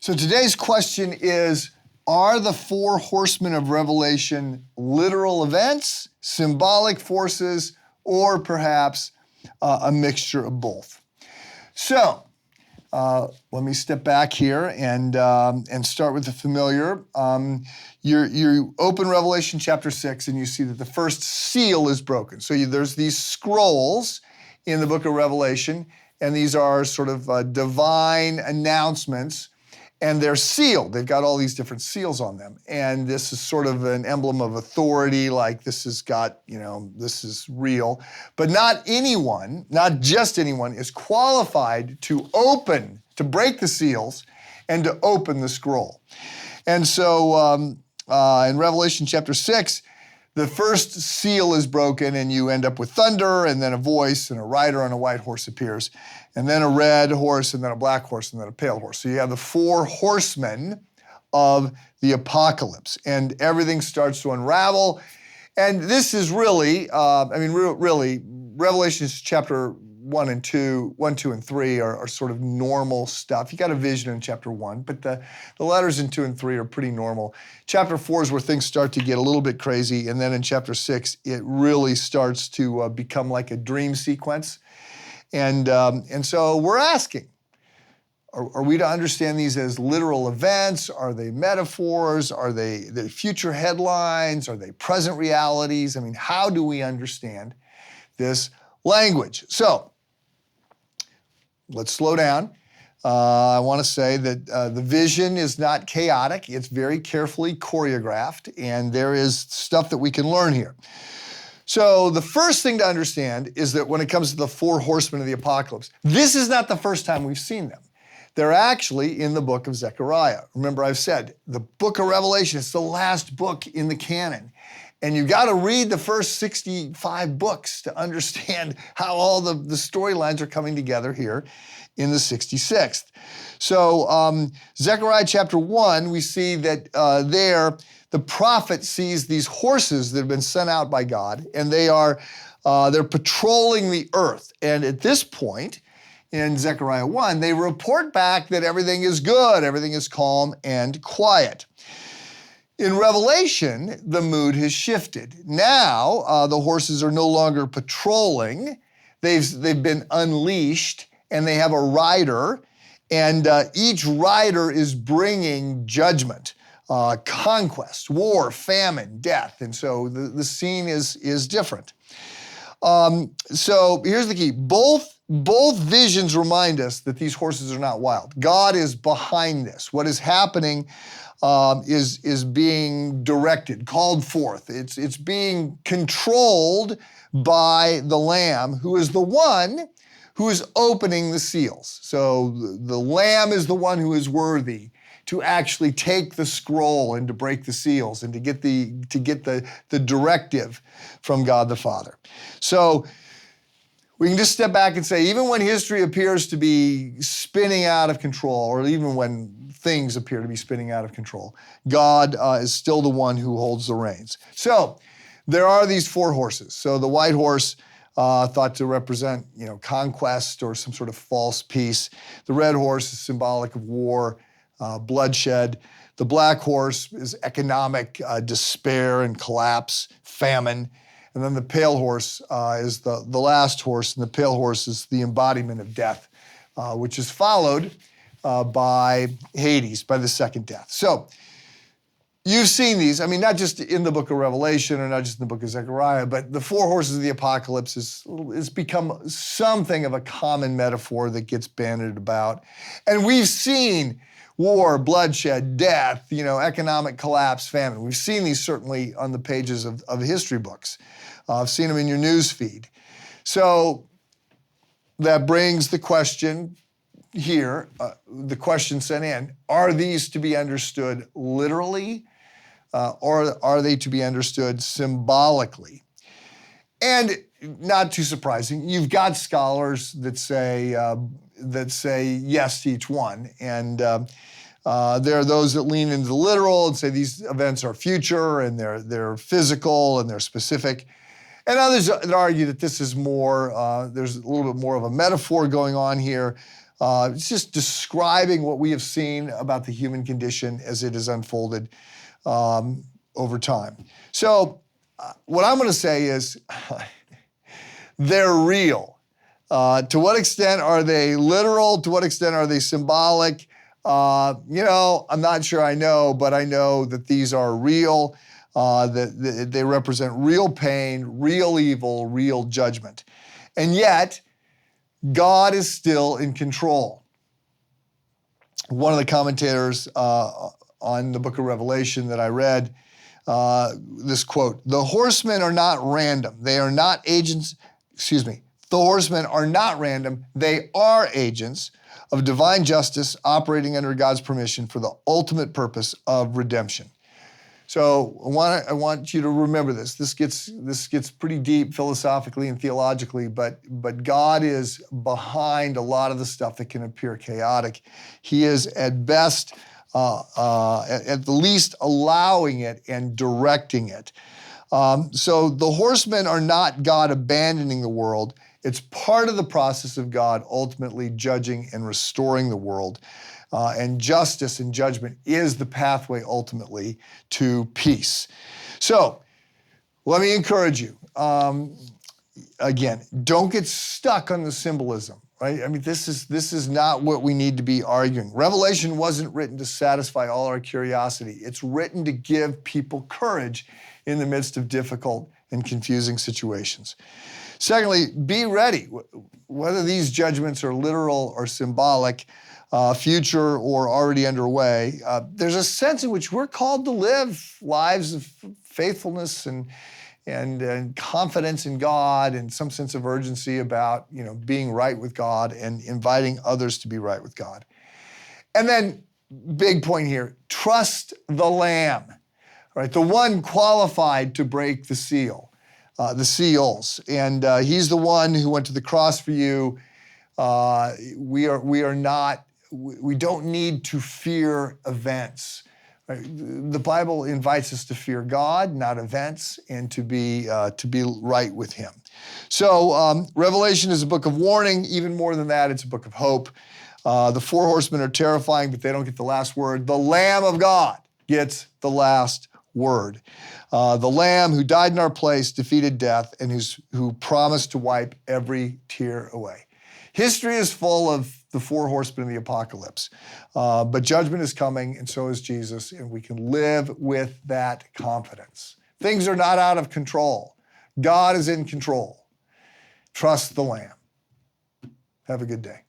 So today's question is, are the Four Horsemen of Revelation literal events, symbolic forces, or perhaps a mixture of both? So let me step back here and start with the familiar. You open Revelation chapter 6 and you see that the first seal is broken. So there's these scrolls in the book of Revelation, and these are sort of divine announcements, and they're sealed. They've got all these different seals on them. And this is sort of an emblem of authority, like this has got, this is real. But not anyone, not just anyone, is qualified to break the seals and to open the scroll. And so in Revelation chapter 6, the first seal is broken and you end up with thunder, and then a voice, and a rider on a white horse appears, and then a red horse, and then a black horse, and then a pale horse. So you have the four horsemen of the apocalypse, and everything starts to unravel. And this is really, really, Revelation chapter 1, 2, and 3 are sort of normal stuff. You got a vision in chapter 1, but the letters in 2 and 3 are pretty normal. Chapter 4 is where things start to get a little bit crazy, and then in chapter 6, it really starts to become like a dream sequence. And so we're asking, are we to understand these as literal events? Are they metaphors? Are they future headlines? Are they present realities? I mean, how do we understand this language? So let's slow down. I want to say that the vision is not chaotic. It's very carefully choreographed, and there is stuff that we can learn here. So the first thing to understand is that when it comes to the four horsemen of the apocalypse, this is not the first time we've seen them. They're actually in the book of Zechariah. Remember, I've said the book of Revelation is the last book in the canon. And you got to read the first 65 books to understand how all the storylines are coming together here in the 66th. So Zechariah chapter 1, we see that there the prophet sees these horses that have been sent out by God, and they're patrolling the earth. And at this point in Zechariah 1, they report back that everything is good, everything is calm and quiet. In Revelation, the mood has shifted. Now, the horses are no longer patrolling. They've been unleashed, and they have a rider, and each rider is bringing judgment, conquest, war, famine, death. And so the scene is different. So here's the key. Both visions remind us that these horses are not wild. God is behind this. What is happening is being directed, called forth. It's being controlled by the Lamb, who is the one who is opening the seals. So the Lamb is the one who is worthy to actually take the scroll and to break the seals and to get the directive from God the Father. So we can just step back and say, even when history appears to be spinning out of control, or even when things appear to be spinning out of control, God is still the one who holds the reins. So there are these four horses. So the white horse thought to represent, conquest or some sort of false peace. The red horse is symbolic of war, bloodshed. The black horse is economic despair and collapse, famine. And then the pale horse is the last horse, and the pale horse is the embodiment of death, which is followed by Hades, by the second death. So you've seen these, not just in the book of Revelation or not just in the book of Zechariah, but the four horses of the apocalypse has become something of a common metaphor that gets bandied about. And we've seen war, bloodshed, death, economic collapse, famine. We've seen these certainly on the pages of history books. I've seen them in your news feed. So that brings the question here, the question sent in, are these to be understood literally or are they to be understood symbolically? And not too surprising, you've got scholars that say yes to each one. And there are those that lean into the literal and say these events are future and they're physical and they're specific. And others that argue that this is more, there's a little bit more of a metaphor going on here. It's just describing what we have seen about the human condition as it has unfolded over time. So what I'm going to say is they're real. To what extent are they literal? To what extent are they symbolic? I'm not sure I know, but I know that these are real, that they represent real pain, real evil, real judgment. And yet, God is still in control. One of the commentators on the book of Revelation that I read, this quote, "The horsemen are not random. They are not agents, the horsemen are not random. They are agents of divine justice operating under God's permission for the ultimate purpose of redemption." So I want you to remember this. This gets pretty deep philosophically and theologically, but God is behind a lot of the stuff that can appear chaotic. He is at best, at the least, allowing it and directing it. So the horsemen are not God abandoning the world. It's part of the process of God ultimately judging and restoring the world. And justice and judgment is the pathway ultimately to peace. So let me encourage you. Again, don't get stuck on the symbolism, right? I mean, this is not what we need to be arguing. Revelation wasn't written to satisfy all our curiosity. It's written to give people courage in the midst of difficult and confusing situations. Secondly, be ready. Whether these judgments are literal or symbolic, future or already underway, there's a sense in which we're called to live lives of faithfulness and confidence in God and some sense of urgency about being right with God and inviting others to be right with God. And then, big point here, trust the Lamb, right? The one qualified to break the seals. And he's the one who went to the cross for you. We don't need to fear events. Right? The Bible invites us to fear God, not events, and to be right with Him. So Revelation is a book of warning. Even more than that, it's a book of hope. The four horsemen are terrifying, but they don't get the last word. The Lamb of God gets the last word. The Lamb who died in our place, defeated death, and who promised to wipe every tear away. History is full of the four horsemen of the apocalypse, but judgment is coming, and so is Jesus, and we can live with that confidence. Things are not out of control. God is in control. Trust the Lamb. Have a good day.